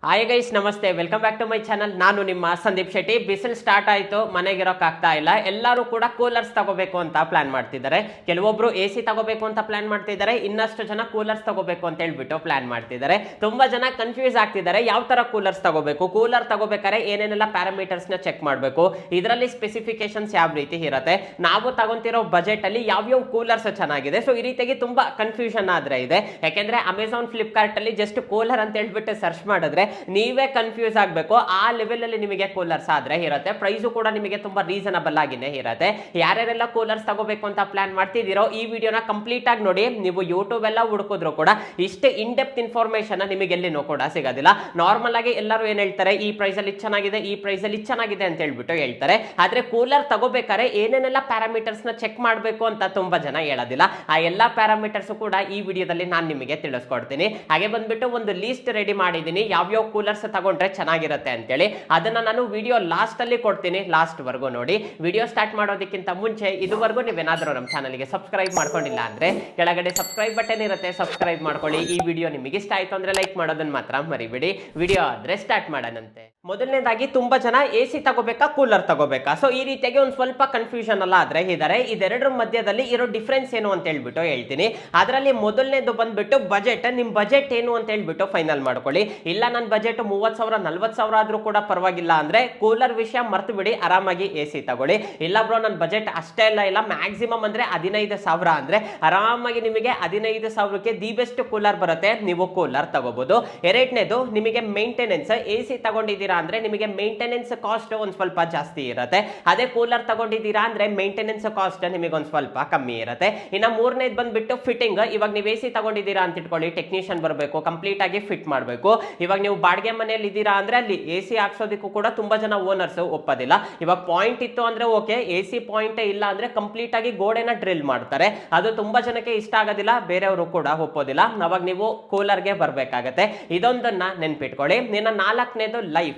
Hi guys, ನಮಸ್ತೆ. Welcome back to my channel. ನಾನು ನಿಮ್ಮ ಸಂದೀಪ್ ಶೆಟ್ಟಿ. ಬಿಸಿಲು ಸ್ಟಾರ್ಟ್ ಆಯಿತು, ಮನೆಗಿರೋಕ್ಕಾಗ್ತಾ ಇಲ್ಲ. ಎಲ್ಲರೂ ಕೂಡ ಕೂಲರ್ಸ್ ತಗೋಬೇಕು ಅಂತ ಪ್ಲಾನ್ ಮಾಡ್ತಿದ್ದಾರೆ. ಕೆಲವೊಬ್ರು ಎ ಸಿ ತಗೋಬೇಕು ಅಂತ ಪ್ಲಾನ್ ಮಾಡ್ತಿದ್ದಾರೆ, ಇನ್ನಷ್ಟು ಜನ ಕೂಲರ್ಸ್ ತಗೋಬೇಕು ಅಂತ ಹೇಳ್ಬಿಟ್ಟು ಪ್ಲಾನ್ ಮಾಡ್ತಿದ್ದಾರೆ. ತುಂಬಾ ಜನ ಕನ್ಫ್ಯೂಸ್ ಆಗ್ತಿದ್ದಾರೆ, ಯಾವ ತರ ಕೂಲರ್ಸ್ ತಗೋಬೇಕು, ಕೂಲರ್ ತಗೋಬೇಕಾದ್ರೆ ಏನೇನೆಲ್ಲ ಪ್ಯಾರಾಮೀಟರ್ಸ್ ನ ಚೆಕ್ ಮಾಡಬೇಕು, ಇದರಲ್ಲಿ ಸ್ಪೆಸಿಫಿಕೇಶನ್ಸ್ ಯಾವ ರೀತಿ ಇರುತ್ತೆ, ನಾವು ತಗೊಂತಿರೋ ಬಜೆಟ್ ಅಲ್ಲಿ ಯಾವ್ಯಾವ ಕೂಲರ್ಸ್ ಚೆನ್ನಾಗಿದೆ. ಸೊ ಈ ರೀತಿಯಾಗಿ ತುಂಬಾ ಕನ್ಫ್ಯೂಷನ್ ಆದ್ರೆ ಇದೆ. ಯಾಕೆಂದ್ರೆ ಅಮೆಝಾನ್, ಫ್ಲಿಪ್ಕಾರ್ಟ್ ಅಲ್ಲಿ ಜಸ್ಟ್ ಕೂಲರ್ ಅಂತ ಹೇಳ್ಬಿಟ್ಟು ಸರ್ಚ್ ಮಾಡಿದ್ರೆ ನೀವೇ ಕನ್ಫ್ಯೂಸ್ ಆಗಬೇಕು. ಆ ಲೆವೆಲ್ ಅಲ್ಲಿ ನಿಮಗೆ ಕೂಲರ್ಸ್ ಆದ್ರೆ ಇರುತ್ತೆ. ಪ್ರೈಸು ಕೂಡ ನಿಮಗೆ ತುಂಬಾ ರೀಸನಬಲ್ ಆಗಿನೇ ಇರುತ್ತೆ. ಯಾರ್ಯಾರೆಲ್ಲ ಕೂಲರ್ಸ್ ತಗೋಬೇಕು ಅಂತ ಪ್ಲಾನ್ ಮಾಡ್ತಿದ್ದೀರೋ ಈ ವಿಡಿಯೋನ ಕಂಪ್ಲೀಟ್ ಆಗಿ ನೋಡಿ. ನೀವು ಯೂಟ್ಯೂಬ್ ಎಲ್ಲ ಹುಡುಕಿದ್ರು ಕೂಡ ಇಷ್ಟು ಇನ್ ಡೆಪ್ತ್ ಇನ್ಫಾರ್ಮೇಶನ್ ನಿಮಗೆ ಎಲ್ಲಿನೂ ಕೂಡ ಸಿಗೋದಿಲ್ಲ. ನಾರ್ಮಲ್ ಆಗಿ ಎಲ್ಲರೂ ಏನ್ ಹೇಳ್ತಾರೆ, ಈ ಪ್ರೈಸ್ ಅಲ್ಲಿ ಚೆನ್ನಾಗಿದೆ, ಈ ಪ್ರೈಸ್ ಅಲ್ಲಿ ಚೆನ್ನಾಗಿದೆ ಅಂತ ಹೇಳ್ಬಿಟ್ಟು ಹೇಳ್ತಾರೆ. ಆದ್ರೆ ಕೂಲರ್ ತಗೋಬೇಕಾದ್ರೆ ಏನೇನೆಲ್ಲ ಪ್ಯಾರಾಮೀಟರ್ಸ್ ನ ಚೆಕ್ ಮಾಡಬೇಕು ಅಂತ ತುಂಬಾ ಜನ ಹೇಳೋದಿಲ್ಲ. ಆ ಎಲ್ಲಾ ಪ್ಯಾರಾಮೀಟರ್ಸ್ ಕೂಡ ಈ ವಿಡಿಯೋದಲ್ಲಿ ನಾನು ನಿಮಗೆ ತಿಳಿಸ್ಕೊಡ್ತೀನಿ. ಹಾಗೆ ಬಂದ್ಬಿಟ್ಟು ಒಂದು ಲೀಸ್ಟ್ ರೆಡಿ ಮಾಡಿದ್ದೀನಿ, ಯಾವ್ಯಾವ ಕೂಲರ್ಸ್ ತಗೊಂಡ್ರೆ ಚೆನ್ನಾಗಿರುತ್ತೆ ಅಂತೇಳಿ. ಅದನ್ನ ನಾನು ವಿಡಿಯೋ ಲಾಸ್ಟ್ ಅಲ್ಲಿ ಕೊಡ್ತೀನಿ, ಲಾಸ್ಟ್ ವರ್ಗು ನೋಡಿ. ವಿಡಿಯೋ ಸ್ಟಾರ್ಟ್ ಮಾಡೋದಕ್ಕಿಂತ ಮುಂಚೆ ಇದುವರೆಗೂ ನೀವೇನಾದ್ರೂ ನಮ್ಮ ಚಾನಲ್ಗೆ ಸಬ್ಸ್ಕ್ರೈಬ್ ಮಾಡ್ಕೊಂಡಿಲ್ಲ ಅಂದ್ರೆ ಕೆಳಗಡೆ ಸಬ್ಸ್ಕ್ರೈಬ್ ಬಟನ್ ಇರುತ್ತೆ, ಸಬ್ಸ್ಕ್ರೈಬ್ ಮಾಡ್ಕೊಳ್ಳಿ. ಈ ವಿಡಿಯೋ ನಿಮಗೆ ಇಷ್ಟ ಆಯ್ತು ಅಂದ್ರೆ ಲೈಕ್ ಮಾಡೋದನ್ನ ಮಾತ್ರ ಮರಿಬೇಡಿ. ವಿಡಿಯೋ ಆದ್ರೆ ಸ್ಟಾರ್ಟ್ ಮಾಡೋಣಂತೆ. ಮೊದಲನೇದಾಗಿ ತುಂಬಾ ಜನ ಎ ಸಿ ತಗೋಬೇಕಾ, ಕೂಲರ್ ತಗೋಬೇಕಾ, ಸೊ ಈ ರೀತಿಯಾಗಿ ಒಂದು ಸ್ವಲ್ಪ ಕನ್ಫ್ಯೂಷನ್ ಅಲ್ಲ ಆದ್ರೆ ಇದಾರೆ. ಇದೆರಡರ ಮಧ್ಯದಲ್ಲಿ ಇರೋ ಡಿಫ್ರೆನ್ಸ್ ಏನು ಅಂತ ಹೇಳ್ಬಿಟ್ಟು ಹೇಳ್ತೀನಿ. ಅದರಲ್ಲಿ ಮೊದಲನೇದು ಬಂದ್ಬಿಟ್ಟು ಬಜೆಟ್. ನಿಮ್ ಬಜೆಟ್ ಏನು ಅಂತ ಹೇಳ್ಬಿಟ್ಟು ಫೈನಲ್ ಮಾಡ್ಕೊಳ್ಳಿ. ಇಲ್ಲ ನನ್ನ ಬಜೆಟ್ 30,000 40,000 ಆದ್ರೂ ಕೂಡ ಪರವಾಗಿಲ್ಲ ಅಂದ್ರೆ ಕೂಲರ್ ವಿಷಯ ಮರ್ತು ಬಿಡಿ, ಆರಾಮಾಗಿ ಎ ಸಿ ತಗೊಳ್ಳಿ. ಇಲ್ಲ ಬ್ರೋ ನನ್ನ ಬಜೆಟ್ ಅಷ್ಟೇ ಇಲ್ಲ ಮ್ಯಾಕ್ಸಿಮಮ್ ಅಂದ್ರೆ 15,000 ಅಂದ್ರೆ ಆರಾಮಾಗಿ ನಿಮಗೆ 15,000ಕ್ಕೆ ದಿ ಬೆಸ್ಟ್ ಕೂಲರ್ ಬರುತ್ತೆ, ನೀವು ಕೂಲರ್ ತಗೋಬಹುದು. ಎರಡನೇದು ನಿಮಗೆ ಮೇಂಟೆನೆನ್ಸ್. ಎ ಸಿ ತಗೊಂಡಿದ್ದೀರಾ ಅಂದ್ರೆ ನಿಮಗೆ ಮೇಂಟೆನೆನ್ಸ್ ಕಾಸ್ಟ್ ಒಂದ್ ಸ್ವಲ್ಪ ಜಾಸ್ತಿ ಇರುತ್ತೆ. ಅದೇ ಕೂಲರ್ ತಗೊಂಡಿದ್ದೀರಾ ಅಂದ್ರೆ ಮೇಂಟೆನೆನ್ಸ್ ಕಾಸ್ಟ್ ನಿಮಗೆ ಒಂದ್ ಸ್ವಲ್ಪ ಕಮ್ಮಿ ಇರುತ್ತೆ. ಇನ್ನ ಮೂರನೇದು ಬಂದ್ಬಿಟ್ಟು ಫಿಟ್ಟಿಂಗ್. ಇವಾಗ ನೀವು ಎ ಸಿ ತಗೊಂಡಿದ್ದೀರಾ ಅಂತ ಇಟ್ಕೊಳ್ಳಿ, ಟೆಕ್ನಿಷಿಯನ್ ಬರಬೇಕು, ಕಂಪ್ಲೀಟ್ ಆಗಿ ಫಿಟ್ ಮಾಡಬೇಕು. ಇವಾಗ ನೀವು ಬಾಡಿಗೆ ಮನೆಯಲ್ಲಿ ಇದ್ದೀರಾ ಅಂದ್ರೆ ಅಲ್ಲಿ ಎ ಸಿ ಹಾಕ್ಸೋದಕ್ಕೂ ಕೂಡ ತುಂಬಾ ಜನ ಓನರ್ಸ್ ಒಪ್ಪೋದಿಲ್ಲ. ಇವಾಗ ಪಾಯಿಂಟ್ ಇತ್ತು ಅಂದ್ರೆ ಓಕೆ, ಎ ಸಿ ಪಾಯಿಂಟ್ ಇಲ್ಲ ಅಂದ್ರೆ ಕಂಪ್ಲೀಟ್ ಆಗಿ ಗೋಡೆನ ಡ್ರಿಲ್ ಮಾಡ್ತಾರೆ. ಅದು ತುಂಬಾ ಜನಕ್ಕೆ ಇಷ್ಟ ಆಗೋದಿಲ್ಲ, ಬೇರೆಯವರು ಕೂಡ ಒಪ್ಪೋದಿಲ್ಲ. ಅವಾಗ ನೀವು ಕೂಲರ್ಗೆ ಬರ್ಬೇಕಾಗತ್ತೆ. ಇದೊಂದನ್ನ ನೆನ್ಪಿಟ್ಕೊಳ್ಳಿ. ನಿನ್ನ ನಾಲ್ಕನೇದು ಲೈಫ್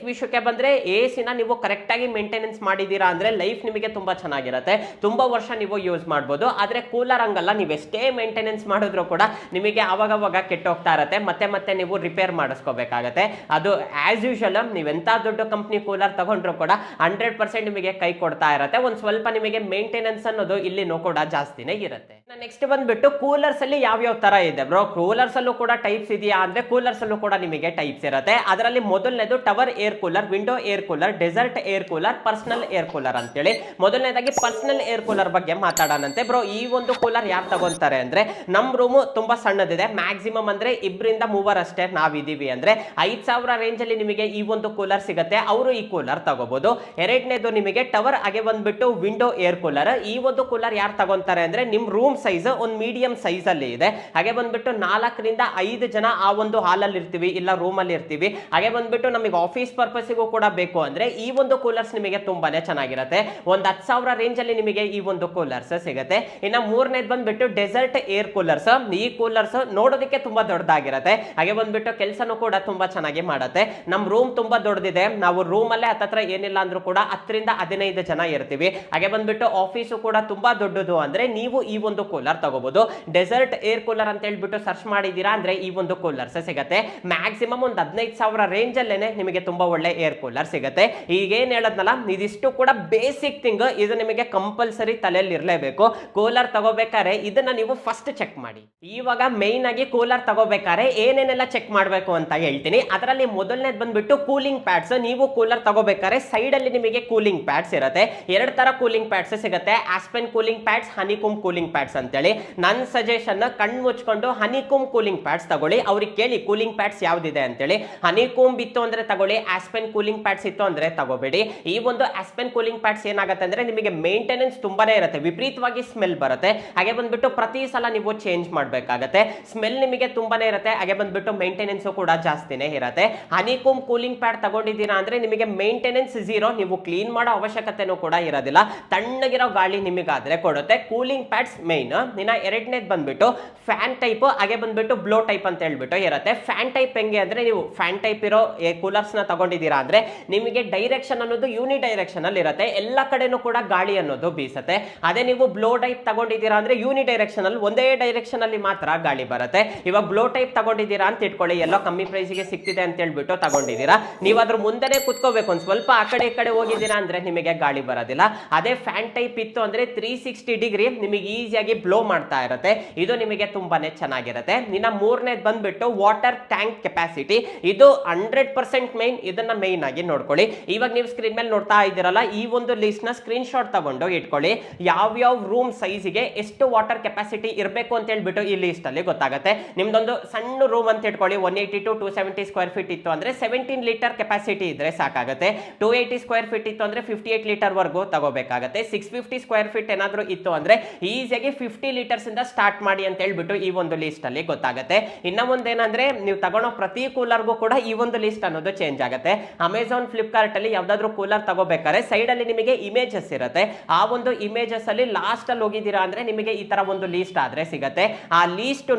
ವಿಷಯಕ್ಕೆ ಬಂದ್ರೆ ಎ ಸಿನ ನೀವು ಕರೆಕ್ಟ್ ಆಗಿ ಮೇಂಟೆನೆನ್ಸ್ ಮಾಡಿದೀರಾ ಅಂದ್ರೆ ಲೈಫ್ ನಿಮಗೆ ತುಂಬಾ ಚೆನ್ನಾಗಿರುತ್ತೆ, ತುಂಬಾ ವರ್ಷ ನೀವು ಯೂಸ್ ಮಾಡಬಹುದು. ಆದ್ರೆ ಕೂಲರ್ ಹಂಗಲ್ಲ, ನೀವು ಎಷ್ಟೇ ಮೇಂಟೆನೆನ್ಸ್ ಮಾಡಿದ್ರು ಕೂಡ ನಿಮಗೆ ಅವಾಗವಾಗ ಕೆಟ್ಟೋಗ್ತಾ ಇರುತ್ತೆ, ಮತ್ತೆ ಮತ್ತೆ ನೀವು ರಿಪೇರ್ ಮಾಡಿಸ್ಕೋಬೇಕಾಗತ್ತೆ. ಅದು ಆಸ್ ಯೂಶುವಲ್ ನೀವೆಂತ ದೊಡ್ಡ ಕಂಪ್ನಿ ಕೂಲರ್ ತಗೊಂಡ್ರು ಕೂಡ 100% ನಿಮಗೆ ಕೈ ಕೊಡ್ತಾ ಇರುತ್ತೆ. ಒಂದ್ ಸ್ವಲ್ಪ ನಿಮಗೆ ಮೇಂಟೆನೆನ್ಸ್ ಅನ್ನೋದು ಇಲ್ಲಿನೂ ಕೂಡ ಜಾಸ್ತಿನೇ ಇರುತ್ತೆ. ನೆಕ್ಸ್ಟ್ ಬಂದ್ಬಿಟ್ಟು ಕೂಲರ್ಸ್ ಅಲ್ಲಿ ಯಾವ ತರ ಇದೆ ಬ್ರೋ, ಕೂಲರ್ಸ್ ಅಲ್ಲೂ ಕೂಡ ಟೈಪ್ಸ್ ಇದೆಯಾ ಅಂದ್ರೆ ಕೂಲರ್ಸ್ ಅಲ್ಲೂ ಕೂಡ ನಿಮಗೆ ಟೈಪ್ಸ್ ಇರುತ್ತೆ. ಅದರಲ್ಲಿ ಮೊದಲನೇದು tower air cooler, window air cooler, desert air cooler, personal air cooler ಅಂತೇಳಿ. ಮೊದಲನೇದಾಗಿ ಪರ್ಸನಲ್ ಏರ್ ಕೂಲರ್ ಬಗ್ಗೆ ಮಾತಾಡೋಣಂತೆ. ಬ್ರೋ ಈ ಒಂದು ಕೂಲರ್ ಯಾರು ತಗೊಂತಾರೆ ಅಂದ್ರೆ, ನಮ್ ರೂಮು ತುಂಬಾ ಸಣ್ಣದಿದೆ, ಮ್ಯಾಕ್ಸಿಮಮ್ ಅಂದ್ರೆ 2-3 ಅಷ್ಟೇ ನಾವಿದೀವಿ ಅಂದ್ರೆ 5,000 ರೇಂಜ್ ಅಲ್ಲಿ ನಿಮಗೆ ಈ ಒಂದು ಕೂಲರ್ ಸಿಗುತ್ತೆ, ಅವರು ಈ ಕೂಲರ್ ತಗೋಬಹುದು. ಎರಡನೇದು ನಿಮಗೆ ಟವರ್, ಹಾಗೆ ಬಂದ್ಬಿಟ್ಟು ವಿಂಡೋ ಏರ್ ಕೂಲರ್. ಈ ಒಂದು ಕೂಲರ್ ಯಾರು ತಗೊಂತಾರೆ ಅಂದ್ರೆ ನಿಮ್ ರೂಮ್ ಸೈಜ್ ಒಂದು ಮೀಡಿಯಂ ಸೈಜ್ ಅಲ್ಲಿ ಇದೆ. ಹಾಗೆ ಬಂದ್ಬಿಟ್ಟು 4-5 ಜನ ಆ ಒಂದು ಹಾಲ್ ಅಲ್ಲಿ ಇರ್ತೀವಿ, ಇಲ್ಲ ರೂಮ್ ಅಲ್ಲಿ ಇರ್ತೀವಿ. ಹಾಗೆ ಬಂದ್ಬಿಟ್ಟು ನಮಗೆ ಆಫೀಸ್ ಪರ್ಪಸ್ಗೂ ಕೂಡ ಬೇಕು ಅಂದ್ರೆ ಈ ಒಂದು ಕೂಲರ್ಸ್ ನಿಮಗೆ ತುಂಬಾನೇ ಚೆನ್ನಾಗಿರುತ್ತೆ. ಒಂದು 10,000 ರೇಂಜ್ ಅಲ್ಲಿ ನಿಮಗೆ ಈ ಒಂದು ಕೂಲರ್ಸ್ ಸಿಗುತ್ತೆ. ಇನ್ನ ಮೂರನೇದು ಬಂದ್ಬಿಟ್ಟು ಡೆಸರ್ಟ್ ಏರ್ ಕೂಲರ್ಸ್. ಈ ಕೂಲರ್ಸ್ ನೋಡೋದಕ್ಕೆ ತುಂಬಾ ದೊಡ್ಡದಾಗಿರುತ್ತೆ, ಹಾಗೆ ಬಂದ್ಬಿಟ್ಟು ಕೆಲಸನೂ ಕೂಡ ತುಂಬಾ ಚೆನ್ನಾಗಿ ಮಾಡುತ್ತೆ. ನಮ್ ರೂಮ್ ತುಂಬಾ ದೊಡ್ಡದಿದೆ, ನಾವು ರೂಮ್ ಅಲ್ಲೇ ಹತ್ತತ್ರ ಏನಿಲ್ಲ ಅಂದ್ರೂ ಕೂಡ 10-15 ಜನ ಇರ್ತೀವಿ. ಹಾಗೆ ಬಂದ್ಬಿಟ್ಟು ಆಫೀಸು ಕೂಡ ತುಂಬಾ ದೊಡ್ಡದು ಅಂದ್ರೆ ನೀವು ಈ ಒಂದು ಕೂಲರ್ ತಗೋಬಹುದು. ಡೆಸರ್ಟ್ ಏರ್ ಕೂಲರ್ ಅಂತ ಹೇಳ್ಬಿಟ್ಟು ಸರ್ಚ್ ಮಾಡಿದೀರಾ ಅಂದ್ರೆ ಈ ಒಂದು ಕೂಲರ್ಸ್ ಸಿಗುತ್ತೆ. ಮ್ಯಾಕ್ಸಿಮಮ್ ಒಂದು 15,000 ರೇಂಜ್ ಅಲ್ಲೇನೆ ನಿಮಗೆ ತುಂಬಾ ಒಳ್ಳೆ ಏರ್ ಕೂಲರ್ ಸಿಗುತ್ತೆ. ಈಗ ಏನ್ ಹೇಳದ್ನಲ್ಲ, ಇದಿಷ್ಟು ಕೂಡ ಬೇಸಿಕ್ ಥಿಂಗ್, ಇದು ನಿಮಗೆ ಕಂಪಲ್ಸರಿ ತಲೆಯಲ್ಲಿ ಇರಲೇಬೇಕು. ಕೂಲರ್ ತಗೋಬೇಕಾದ್ರೆ ಇದನ್ನ ನೀವು ಫಸ್ಟ್ ಚೆಕ್ ಮಾಡಿ. ಇವಾಗ ಮೈನ್ ಆಗಿ ಕೂಲರ್ ತಗೋಬೇಕಾದ್ರೆ ಏನೇನೆಲ್ಲ ಚೆಕ್ ಮಾಡಬೇಕು ಅಂತ ಹೇಳ್ತೀನಿ. ಅದರಲ್ಲಿ ಮೊದಲನೇದು ಬಂದ್ಬಿಟ್ಟು ಕೂಲಿಂಗ್ ಪ್ಯಾಡ್ಸ್. ನೀವು ಕೂಲರ್ ತಗೋಬೇಕಾದ್ರೆ ಸೈಡ್ ಅಲ್ಲಿ ನಿಮಗೆ ಕೂಲಿಂಗ್ ಪ್ಯಾಡ್ಸ್ ಇರುತ್ತೆ. 2 ತರ ಕೂಲಿಂಗ್ ಪ್ಯಾಡ್ಸ್ ಸಿಗುತ್ತೆ, aspen cooling pads, ಹನಿಕೂಮ್ cooling pads ಅಂತೇಳಿ. ನನ್ನ ಸಜೆಷನ್ ಕಣ್ಣು ಮುಚ್ಕೊಂಡು ಹನಿಕೂಮ್ ಕೂಲಿಂಗ್ ಪ್ಯಾಡ್ಸ್ ತಗೊಳ್ಳಿ. ಅವ್ರಿಗೆ ಕೇಳಿ ಕೂಲಿಂಗ್ ಪ್ಯಾಡ್ಸ್ ಯಾವ್ದಿದೆ ಅಂತೇಳಿ. ಹನಿಕೂಮ್ ಇತ್ತು ಅಂದ್ರೆ ತಗೊಳ್ಳಿ, ಆಸ್ಪೆನ್ ಕೂಲಿಂಗ್ ಪ್ಯಾಡ್ಸ್ ಇತ್ತು ಅಂದ್ರೆ ತಗೋಬೇಡಿ. ಈ ಒಂದು ಆಸ್ಪೆನ್ ಕೂಲಿಂಗ್ ಪ್ಯಾಡ್ಸ್ ಏನಾಗುತ್ತೆ ಅಂದ್ರೆ ನಿಮಗೆ ಮೇಂಟೆನೆನ್ಸ್ ತುಂಬಾನೇ ಇರುತ್ತೆ, ವಿಪರೀತವಾಗಿ ಸ್ಮೆಲ್ ಬರುತ್ತೆ. ಹಾಗೆ ಬಂದ್ಬಿಟ್ಟು ಪ್ರತಿ ಸಲ ನೀವು ಚೇಂಜ್ ಮಾಡಬೇಕಾಗತ್ತೆ, ಸ್ಮೆಲ್ ನಿಮಗೆ ತುಂಬಾನೇ ಇರುತ್ತೆ. ಹಾಗೆ ಬಂದ್ಬಿಟ್ಟು ಮೇಂಟೆನೆನ್ಸ್ ಕೂಡ ಜಾಸ್ತಿನೇ ಇರುತ್ತೆ. ಹನಿಕೂಮ್ ಕೂಲಿಂಗ್ ಪ್ಯಾಡ್ ತಗೊಂಡಿದ್ದೀರಾ ಅಂದ್ರೆ ನಿಮಗೆ ಮೇಂಟೆನೆನ್ಸ್ ಝೀರೋ, ನೀವು ಕ್ಲೀನ್ ಮಾಡೋ ಅವಶ್ಯಕತೆನೂ ಕೂಡ ಇರೋದಿಲ್ಲ, ತಣ್ಣಗಿರೋ ಗಾಳಿ ನಿಮಗಾದ್ರೆ ಕೊಡುತ್ತೆ. Cooling pads main. ಮೇನ್. ಇನ್ನ ಎರಡನೇದು ಬಂದ್ಬಿಟ್ಟು ಫ್ಯಾನ್ ಟೈಪ್, ಹಾಗೆ ಬಂದ್ಬಿಟ್ಟು ಬ್ಲೋ ಟೈಪ್ ಅಂತ ಹೇಳ್ಬಿಟ್ಟು ಇರುತ್ತೆ. ಫ್ಯಾನ್ ಟೈಪ್ ಹೆಂಗೆ ಅಂದ್ರೆ, ನೀವು ಫ್ಯಾನ್ ಟೈಪ್ ಇರೋ ಕೂಲರ್ಸ್ ನ ತಗೊಂಡಿದ್ದೀರಾ ಅಂದ್ರೆ ನಿಮಗೆ ಡೈರೆಕ್ಷನ್ ಅನ್ನೋದು ಯೂನಿ ಡೈರೆಕ್ಷನ್ ಅಲ್ಲಿ ಇರುತ್ತೆ, ಎಲ್ಲ ಕಡೆನೂ ಕೂಡ ಗಾಳಿ ಅನ್ನೋದು ಬೀಸುತ್ತೆ. ಅದೇ ನೀವು ಬ್ಲೋ ಟೈಪ್ ತಗೊಂಡಿದ್ದೀರಾ ಅಂದ್ರೆ ಯೂನಿ ಡೈರೆಕ್ಷನ್ ಅಲ್ಲಿ ಒಂದೇ ಡೈರೆಕ್ಷನ್ ಅಲ್ಲಿ ಮಾತ್ರ ಗಾಳಿ ಬರುತ್ತೆ. ಇವಾಗ ಬ್ಲೋ ಟೈಪ್ ತಗೊಂಡಿದ್ದೀರಾ ಅಂತ ಇಟ್ಕೊಳ್ಳಿ, ಎಲ್ಲೋ ಕಮ್ಮಿ ಪ್ರೈಸ್ಗೆ ಸಿಗ್ತಿದೆ ಅಂತ ಹೇಳ್ಬಿಟ್ಟು ತಗೊಂಡಿದ್ದೀರಾ, ನೀವು ಅದ್ರ ಮುಂದೆನೆ ಕುತ್ಕೋಬೇಕು, ಒಂದು ಸ್ವಲ್ಪ ಆ ಕಡೆ ಈ ಕಡೆ ಹೋಗಿದ್ದೀರಾ ಅಂದ್ರೆ ನಿಮಗೆ ಗಾಳಿ ಬರೋದಿಲ್ಲ. ಅದೇ ಫ್ಯಾನ್ ಟೈಪ್ ಇತ್ತು ಅಂದ್ರೆ 360 ಡಿಗ್ರಿ ನಿಮಗೆ ಈಸಿಯಾಗಿ ಬ್ಲೋ ಮಾಡ್ತಾ ಇರುತ್ತೆ, ಇದು ನಿಮಗೆ ತುಂಬಾನೇ ಚೆನ್ನಾಗಿರುತ್ತೆ. ಇನ್ನ ಮೂರನೇದು ಬಂದ್ಬಿಟ್ಟು ವಾಟರ್ ಟ್ಯಾಂಕ್ ಕೆಪಾಸಿಟಿ, ಇದು 100% ಮೈನ್, ಇದನ್ನ ಮೈನ್ ಆಗಿ ನೋಡ್ಕೊಳ್ಳಿ. ಇವಾಗ ನೀವು ಸ್ಕ್ರೀನ್ ಮೇಲೆ ನೋಡ್ತಾ ಇದ್ದೀರಲ್ಲ, ಈ ಒಂದು ಲಿಸ್ಟ್ ನ ಸ್ಕ್ರೀನ್ ಶಾಟ್ ತಗೊಂಡು ಇಟ್ಕೊಳ್ಳಿ. ಯಾವ ರೂಮ್ ಸೈಜ್ಗೆ ಎಷ್ಟು ವಾಟರ್ ಕೆಪಾಸಿಟಿ ಇರಬೇಕು ಅಂತ ಹೇಳ್ಬಿಟ್ಟು ಈ ಲಿಸ್ಟ್ ಅಲ್ಲಿ ಗೊತ್ತಾಗುತ್ತೆ. ನಿಮ್ದೊಂದು ಸಣ್ಣ ರೂಮ್ ಅಂತ ಇಟ್ಕೊಳ್ಳಿ, 180 to 270 ಸ್ಕ್ವೇರ್ ಫೀಟ್ ಇತ್ತು ಅಂದ್ರೆ 17 ಲೀಟರ್ ಕೆಪಾಸಿಟಿ ಇದ್ರೆ ಸಾಕಾಗುತ್ತೆ. 280 ಸ್ಕ್ವೇರ್ ಫೀಟ್ ಇತ್ತು ಅಂದ್ರೆ 58 ಲೀಟರ್ ವರೆಗೂ ತಗೋಬೇಕಾಗುತ್ತೆ. 650 ಸ್ಕ್ವೇರ್ ಫೀಟ್ ಏನಾದ್ರು ಇತ್ತು ಅಂದ್ರೆ ಈಸಿಯಾಗಿ 50 ಲೀಟರ್ಸ್ ಇಂದ ಸ್ಟಾರ್ಟ್ ಮಾಡಿ ಅಂತ ಹೇಳ್ಬಿಟ್ಟು ಈ ಒಂದು ಲಿಸ್ಟ್ ಅಲ್ಲಿ ಗೊತ್ತಾಗುತ್ತೆ. ಇನ್ನ ಒಂದೇನಂದ್ರೆ, ನೀವು ತಗೊಳ್ಳೋ ಪ್ರತಿ ಕೂಲರ್ಗೂ ಕೂಡ ಈ ಒಂದು ಲಿಸ್ಟ್ ಅನ್ನೋದು ಚೇಂಜ್ ಆಗುತ್ತೆ. ಅಮೆಝಾನ್, ಫ್ಲಿಪ್ಕಾರ್ಟ್ ಅಲ್ಲಿ ಯಾವ್ದಾದ್ರು ಕೂಲರ್ ತಗೋಬೇಕಾದ್ರೆ ಸೈಡ್ ಅಲ್ಲಿ ನಿಮಗೆ ಇಮೇಜಸ್ ಇರುತ್ತೆ, ಆ ಒಂದು ಇಮೇಜಸ್ ಅಲ್ಲಿ ಲಾಸ್ಟ್ ಅಲ್ಲಿ ಹೋಗಿದ್ದೀರಾ ಅಂದ್ರೆ ನಿಮಗೆ ಈ ತರ ಒಂದು ಲೀಸ್ಟ್ ಆದ್ರೆ ಸಿಗುತ್ತೆ. ಆ ಲೀಸ್ಟ್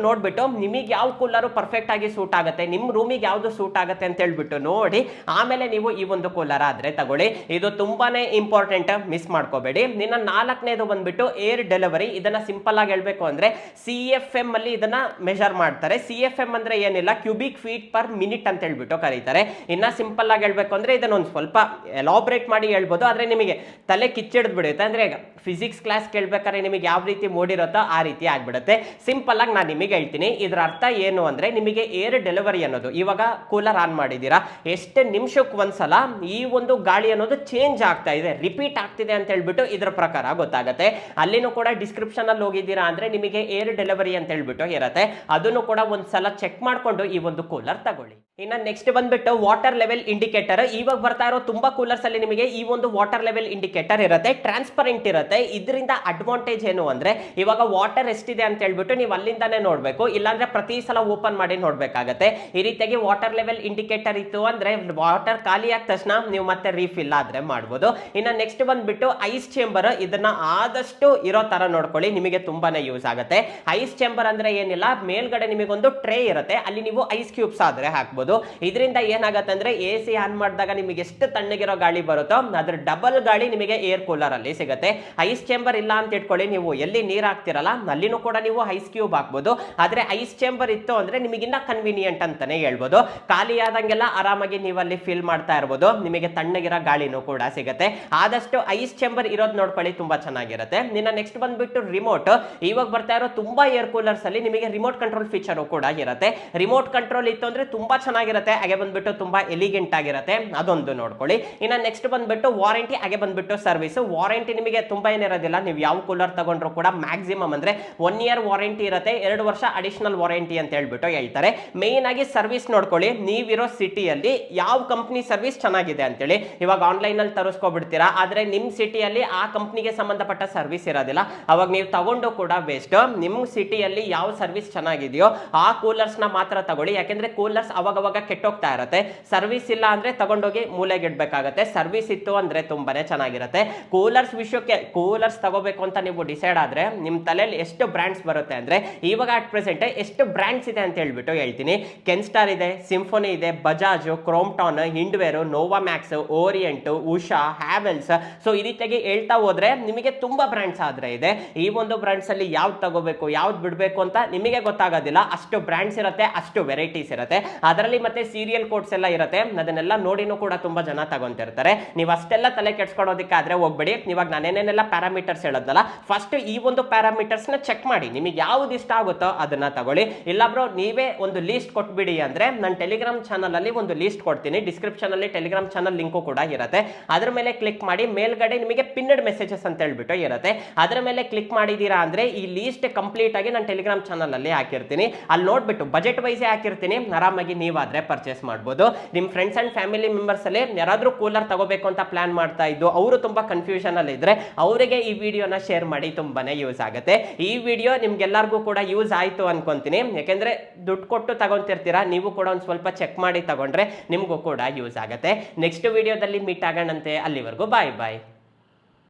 ನೋಡ್ಬಿಟ್ಟು ನಿಮಗೆ ಯಾವ ಕೂಲರ್ ಪರ್ಫೆಕ್ಟ್ ಆಗಿ ಸೂಟ್ ಆಗುತ್ತೆ, ನಿಮ್ ರೂಮಿಗೆ ಯಾವ್ದು ಸೂಟ್ ಆಗುತ್ತೆ ಅಂತ ಹೇಳ್ಬಿಟ್ಟು ನೋಡಿ ಆಮೇಲೆ ನೀವು ಈ ಒಂದು ಕೂಲರ್ ಆದ್ರೆ ತಗೊಳ್ಳಿ. ಇದು ತುಂಬಾನೇ ಇಂಪಾರ್ಟೆಂಟ್, ಮಿಸ್ ಮಾಡ್ಕೋಬೇಡಿ. ನಿನ್ನ ನಾಲ್ಕನೇದು ಬಂದ್ಬಿಟ್ಟು ಏರ್ ಡೆಲಿವರಿ. ಇದನ್ನ ಸಿಂಪಲ್ ಆಗಿ ಹೇಳ್ಬೇಕು ಅಂದ್ರೆ CFM ಅಲ್ಲಿ ಇದನ್ನ ಮೆಜರ್ ಮಾಡ್ತಾರೆ. CFM ಅಂದ್ರೆ ಏನಿಲ್ಲ, ಕ್ಯೂಬಿಕ್ ಫೀಟ್ ಪರ್ ಮಿನಿಟ್ ಅಂತ ಹೇಳ್ಬಿಟ್ಟು ಕರೀತಾರೆ. ಇನ್ನ ಸಿಂಪಲ್ ಆಗಿ ಹೇಳ್ಬೇಕು ಅಂದ್ರೆ ಇದನ್ನ ಒಂದು ಸ್ವಲ್ಪ ಎಲಾಬ್ರೇಟ್ ಮಾಡಿ ಹೇಳ್ಬೋದು, ಆದ್ರೆ ನಿಮಗೆ ತಲೆ ಕಿಚ್ಚಿಡ್ದು ಬಿಡುತ್ತೆ. ಅಂದ್ರೆ ಫಿಸಿಕ್ಸ್ ಕ್ಲಾಸ್ ಕೇಳ್ಬೇಕಾದ್ರೆ ನಿಮಗೆ ಯಾವ ರೀತಿ ಮೂಡಿರುತ್ತೋ ಆ ರೀತಿ ಆಗ್ಬಿಡುತ್ತೆ. ಸಿಂಪಲ್ ಆಗಿ ನಾನು ನಿಮಗೆ ಹೇಳ್ತೀನಿ, ಇದರ ಅರ್ಥ ಏನು ಅಂದ್ರೆ, ನಿಮಗೆ ಏರ್ ಡೆಲಿವರಿ ಅನ್ನೋದು, ಇವಾಗ ಕೂಲರ್ ಆನ್ ಮಾಡಿದ್ದೀರಾ, ಎಷ್ಟು ನಿಮಿಷಕ್ಕೆ ಒಂದ್ಸಲ ಈ ಒಂದು ಗಾಳಿ ಅನ್ನೋದು ಚೇಂಜ್ ಆಗ್ತಾ ಇದೆ, ರಿಪೀಟ್ ಆಗ್ತಿದೆ ಅಂತ ಹೇಳ್ಬಿಟ್ಟು ಇದ್ರ ಪ್ರಕಾರ ಗೊತ್ತಾಗುತ್ತೆ. ಅಲ್ಲಿನೂ ಕೂಡ ಡಿಸ್ಕ್ರಿಪ್ಷನ್ ಅಲ್ಲಿ ಹೋಗಿದ್ದೀರಾ ಅಂದ್ರೆ ನಿಮಗೆ ಏರ್ ಡೆಲಿವರಿ ಅಂತ ಹೇಳ್ಬಿಟ್ಟು ಇರುತ್ತೆ, ಅದನ್ನು ಕೂಡ ಒಂದ್ಸಲ ಚೆಕ್ ಮಾಡ್ಕೊಂಡು ಈ ಒಂದು ಕೂಲರ್ ತಗೊಳ್ಳಿ. ಇನ್ನ ನೆಕ್ಸ್ಟ್ ಬಂದ್ಬಿಟ್ಟು ವಾಟರ್ ಲೆವೆಲ್ ಇಂಡಿಕೇಟರ್. ಇವಾಗ ಬರ್ತಾ ಇರೋ ತುಂಬಾ ಕೂಲರ್ಸ್ ಅಲ್ಲಿ ನಿಮಗೆ ಈ ಒಂದು ವಾಟರ್ ಲೆವೆಲ್ ಇಂಡಿಕೇಟರ್ ಇರುತ್ತೆ, ಟ್ರಾನ್ಸ್ಪರೆಂಟ್ ಇರುತ್ತೆ. ಇದರಿಂದ ಅಡ್ವಾಂಟೇಜ್ ಏನು ಅಂದ್ರೆ, ಇವಾಗ ವಾಟರ್ ಎಷ್ಟಿದೆ ಅಂತ ಹೇಳ್ಬಿಟ್ಟು ನೀವು ಅಲ್ಲಿಂದಾನೇ ನೋಡ್ಬೇಕು, ಇಲ್ಲಾಂದ್ರೆ ಪ್ರತಿ ಸಲ ಓಪನ್ ಮಾಡಿ ನೋಡ್ಬೇಕಾಗತ್ತೆ. ಈ ರೀತಿಯಾಗಿ ವಾಟರ್ ಲೆವೆಲ್ ಇಂಡಿಕೇಟರ್ ಇತ್ತು ಅಂದ್ರೆ ವಾಟರ್ ಖಾಲಿ ಆದ ತಕ್ಷಣ ನೀವು ಮತ್ತೆ ರೀಫಿಲ್ ಆದ್ರೆ ಮಾಡ್ಬೋದು. ಇನ್ನ ನೆಕ್ಸ್ಟ್ ಬಂದ್ಬಿಟ್ಟು ಐಸ್ ಚೇಂಬರ್. ಇದನ್ನ ಆದಷ್ಟು ಇರೋ ತರ ನೋಡ್ಕೊಳ್ಳಿ, ನಿಮಗೆ ತುಂಬಾನೇ ಯೂಸ್ ಆಗುತ್ತೆ. ಐಸ್ ಚೇಂಬರ್ ಅಂದ್ರೆ ಏನಿಲ್ಲ, ಮೇಲ್ಗಡೆ ನಿಮಗೊಂದು ಟ್ರೇ ಇರುತ್ತೆ, ಅಲ್ಲಿ ನೀವು ಐಸ್ ಕ್ಯೂಬ್ಸ್ ಆದ್ರೆ ಹಾಕ್ಬೋದು. ಇದರಿಂದ ಏನಾಗುತ್ತೆ ಅಂದ್ರೆ AC ಆನ್ ಮಾಡಿದಾಗ ನಿಮಗೆ ಎಷ್ಟು ತಣ್ಣಗಿರೋ ಗಾಳಿ ಬರುತ್ತೋ ಅದ್ರ ಡಬಲ್ ಗಾಳಿ ನಿಮಗೆ ಏರ್ ಕೂಲರ್ ಅಲ್ಲಿ ಸಿಗುತ್ತೆ. ಐಸ್ ಚೇಂಬರ್ ಇಲ್ಲ ಅಂತ ಇಟ್ಕೊಳ್ಳಿ, ನೀವು ಎಲ್ಲಿ ನೀರ್ ಹಾಕ್ತಿರಲ್ಲ ಅಲ್ಲಿನೂ ಕೂಡ ನೀವು ಐಸ್ ಕ್ಯೂಬ್ ಹಾಕ್ಬೋದು. ಆದ್ರೆ ಐಸ್ ಚೇಂಬರ್ ಇತ್ತು ಅಂದ್ರೆ ನಿಮಗಿನ್ನ ಕನ್ವೀನಿಯಂಟ್ ಅಂತಾನೆ ಹೇಳ್ಬೋದು. ಖಾಲಿ ಆದಂಗೆಲ್ಲ ಆರಾಮಾಗಿ ನೀವು ಅಲ್ಲಿ ಫಿಲ್ ಮಾಡ್ತಾ ಇರ್ಬೋದು, ನಿಮಗೆ ತಣ್ಣಗಿರೋ ಗಾಳಿನೂ ಕೂಡ ಸಿಗುತ್ತೆ. ಆದಷ್ಟು ಐಸ್ ಚೇಂಬರ್ ಇರೋದು ನೋಡ್ಕೊಳ್ಳಿ, ತುಂಬಾ ಚೆನ್ನಾಗಿರುತ್ತೆ. ನಿನ್ನ ನೆಕ್ಸ್ಟ್ ಬಂದ್ಬಿಟ್ಟು ರಿಮೋಟ್. ಇವಾಗ ಬರ್ತಾ ಇರೋ ತುಂಬಾ ಏರ್ ಕೂಲರ್ಸ್ ಅಲ್ಲಿ ನಿಮಗೆ ರಿಮೋಟ್ ಕಂಟ್ರೋಲ್ ಫೀಚರ್ ಕೂಡ ಇರುತ್ತೆ. ರಿಮೋಟ್ ಕಂಟ್ರೋಲ್ ಇತ್ತು ಅಂದ್ರೆ ತುಂಬಾ ಚೆನ್ನಾಗಿರುತ್ತೆ, ಹಾಗೆ ಬಂದ್ಬಿಟ್ಟು ತುಂಬಾ ಎಲಿಗೆಂಟ್ ಆಗಿರುತ್ತೆ, ಅದೊಂದು ನೋಡ್ಕೊಳ್ಳಿ. ಇನ್ನ ನೆಕ್ಸ್ಟ್ ಬಂದ್ಬಿಟ್ಟು ವಾರಂಟಿ, ಹಾಗೆ ಬಂದ್ಬಿಟ್ಟು ಸರ್ವಿಸ್. ವಾರಂಟಿ ನಿಮಗೆ ತುಂಬಾ ಏನಿರೋದಿಲ್ಲ, ನೀವು ಯಾವ ಕೂಲರ್ ತಗೊಂಡ್ರು ಕೂಡ ಮ್ಯಾಕ್ಸಿಮಮ್ ಅಂದ್ರೆ 1 ಇಯರ್ ವಾರಂಟಿ ಇರುತ್ತೆ, 2 ವರ್ಷ ಅಡಿಷನಲ್ ವಾರಂಟಿ ಅಂತ ಹೇಳ್ಬಿಟ್ಟು ಹೇಳ್ತಾರೆ. ಮೇನ್ ಆಗಿ ಸರ್ವಿಸ್ ನೋಡ್ಕೊಳ್ಳಿ, ನೀವಿರೋ ಸಿಟಿಯಲ್ಲಿ ಯಾವ ಕಂಪ್ನಿ ಸರ್ವಿಸ್ ಚೆನ್ನಾಗಿದೆ ಅಂತೇಳಿ. ಇವಾಗ ಆನ್ಲೈನ್ ಅಲ್ಲಿ ತರಿಸ್ಕೊಬಿಡ್ತೀರಾ, ಆದ್ರೆ ನಿಮ್ ಸಿಟಿಯಲ್ಲಿ ಆ ಕಂಪ್ನಿಗೆ ಸಂಬಂಧಪಟ್ಟ ಸರ್ವಿಸ್ ಇರೋದಿಲ್ಲ, ಅವಾಗ ನೀವು ತಗೊಂಡು ಕೂಡ ವೇಸ್ಟ್. ನಿಮ್ ಸಿಟಿಯಲ್ಲಿ ಯಾವ ಸರ್ವಿಸ್ ಚೆನ್ನಾಗಿದೆಯೋ ಆ ಕೂಲರ್ಸ್ ನ ಮಾತ್ರ ತಗೊಳ್ಳಿ, ಯಾಕೆಂದ್ರೆ ಕೂಲರ್ಸ್ ಅವಾಗವಾಗ ಕೆಟ್ಟೋಗ್ತಾ ಇರುತ್ತೆ. ಸರ್ವಿಸ್ ಇಲ್ಲ ಅಂದ್ರೆ ತಗೊಂಡೋಗಿ ಮೂಲೆಗೆ ಇಡ್ಬೇಕಾಗತ್ತೆ, ಸರ್ವಿಸ್ ಇತ್ತು ಅಂದ್ರೆ ತುಂಬಾನೇ ಚೆನ್ನಾಗಿರುತ್ತೆ. ಕೂಲರ್ಸ್ ವಿಷಯಕ್ಕೆ, ಕೂಲರ್ಸ್ ತಗೋಬೇಕು ಅಂತ ನೀವು ಡಿಸೈಡ್ ಆದ್ರೆ ನಿಮ್ ತಲೆಯಲ್ಲಿ ಎಷ್ಟು ಬ್ರ್ಯಾಂಡ್ಸ್ ಬರುತ್ತೆ ಅಂದ್ರೆ, ಇವಾಗ ಅಟ್ ಪ್ರೆಸೆಂಟ್ ಎಷ್ಟು ಬ್ರ್ಯಾಂಡ್ಸ್ ಇದೆ ಅಂತ ಹೇಳ್ಬಿಟ್ಟು ಹೇಳ್ತೀನಿ. ಕೆನ್ಸ್ಟಾರ್ ಇದೆ, ಸಿಂಫೋನಿ ಇದೆ, Bajaj, Crompton, Hindware, Nova Max, Orient, Usha, Havells. So ಈ ರೀತಿಯಾಗಿ ಹೇಳ್ತಾ ಹೋದ್ರೆ ನಿಮಗೆ ತುಂಬಾ ಬ್ರ್ಯಾಂಡ್ಸ್ ಆದ್ರೆ ಇದೆ. ಈ ಒಂದು ಬ್ರ್ಯಾಂಡ್ಸ್ ಅಲ್ಲಿ ಯಾವ್ದು ತಗೋಬೇಕು ಯಾವ್ದು ಬಿಡಬೇಕು ಅಂತ ನಿಮಗೆ ಗೊತ್ತಾಗೋದಿಲ್ಲ, ಅಷ್ಟು ಬ್ರ್ಯಾಂಡ್ಸ್ ಇರುತ್ತೆ, ಅಷ್ಟು ವೆರೈಟೀಸ್ ಇರುತ್ತೆ. ಅದರಲ್ಲಿ ಮತ್ತೆ ಸೀರಿಯಲ್ ಕೋಡ್ಸ್ ಎಲ್ಲ ಇರುತ್ತೆ, ಅದನ್ನೆಲ್ಲ ನೋಡಿನೂ ಕೂಡ ತುಂಬಾ ಜನ ತಗೊಂತಿರ್ತಾರೆ. ನೀವು ಅಷ್ಟೆಲ್ಲ ತಲೆ ಕೆಡ್ಸ್ಕೊಳ್ಳೋದಕ್ಕಾದ್ರೆ ಹೋಗ್ಬೇಡಿ. ಇವಾಗ ನಾನೇನೆಲ್ಲ ಪ್ಯಾರಾಮೀಟರ್ಸ್ ಹೇಳೋದಲ್ಲ, ಫಸ್ಟ್ ಈ ಒಂದು ಪ್ಯಾರಾಮೀಟರ್ಸ್ ನ ಚೆಕ್ ಮಾಡಿ, ನಿಮಗೆ ಯಾವ್ದು ಇಷ್ಟ ಆಗುತ್ತೋ ಅದನ್ನ ತಗೊಳ್ಳಿ. ಇಲ್ಲ ಬ್ರೋ ನೀವೇ ಒಂದು ಲೀಸ್ಟ್ ಕೊಟ್ಬಿಡಿ ಅಂದ್ರೆ ನಾನು ಟೆಲಿಗ್ರಾಮ್ ಚಾನಲ್ ಅಲ್ಲಿ ಒಂದು ಲೀಸ್ಟ್ ಕೊಡ್ತೀನಿ, ಡಿಸ್ಕ್ರಿಪ್ಷನ್ ಅಲ್ಲಿ ಟೆಲಿಗ್ರಾಮ್ ಚಾನಲ್ ಲಿಂಕು ಕೂಡ ಇರುತ್ತೆ, ಅದ್ರ ಮೇಲೆ ಕ್ಲಿಕ್ ಮಾಡಿ ಮೇಲ್ಗಡೆ ನಿಮಗೆ ಪಿನ್ಡ್ ಮೆಸೇಜಸ್ ಅಂತ ಹೇಳ್ಬಿಟ್ಟು ಇರುತ್ತೆ, ಅದರ ಮೇಲೆ ಕ್ಲಿಕ್ ಮಾಡಿದೀರಾ ಅಂದ್ರೆ ಈ ಲೀಸ್ಟ್ ಕಂಪ್ಲೀಟ್ ಆಗಿ ನಾನು ಟೆಲಿಗ್ರಾಮ್ ಚಾನಲ್ ಅಲ್ಲಿ ಹಾಕಿರ್ತೀನಿ. ಅಲ್ಲಿ ನೋಡ್ಬಿಟ್ಟು ಬಜೆಟ್ ವೈಸೇ ಹಾಕಿರ್ತೀನಿ, ಆರಾಮಾಗಿ ನೀವಾದ್ರೆ ಪರ್ಚೇಸ್ ಮಾಡ್ಬೋದು. ನಿಮ್ ಫ್ರೆಂಡ್ಸ್ ಅಂಡ್ ಫ್ಯಾಮಿಲಿ ಮೆಂಬರ್ಸ್ ಅಲ್ಲಿ ಯಾರಾದ್ರೂ ಕೂಲರ್ ತಗೋಬೇಕು ಅಂತ ಪ್ಲಾನ್ ಮಾಡ್ತಾ ಇದ್ದು ಅವರು ತುಂಬಾ ಕನ್ಫ್ಯೂಷನ್ ಅಲ್ಲಿ ಇದ್ರೆ ಅವರಿಗೆ ಈ ವಿಡಿಯೋನ ಶೇರ್ ಮಾಡಿ, ತುಂಬಾನೇ ಯೂಸ್ ಆಗುತ್ತೆ. ಈ ವಿಡಿಯೋ ನಿಮ್ಗೆಲ್ಲರಿಗೂ ಕೂಡ ಯೂಸ್ ಆಯ್ತು ಅನ್ಕೊಂತೀನಿ, ಯಾಕೆಂದ್ರೆ ದುಡ್ಡು ಕೊಟ್ಟು ತಗೊಂತಿರ್ತೀರಾ, ನೀವು ಕೂಡ ಒಂದು ಸ್ವಲ್ಪ ಚೆಕ್ ಮಾಡಿ ತಗೊಂಡ್ರೆ ನಿಮ್ಗೂ ಕೂಡ ಯೂಸ್ ಆಗುತ್ತೆ. ನೆಕ್ಸ್ಟ್ ವಿಡಿಯೋದಲ್ಲಿ ಮೀಟ್ ಆಗೋಣಂತೆ, ಅಲ್ಲಿವರೆಗೂ ಬಾಯ್ ಬಾಯ್.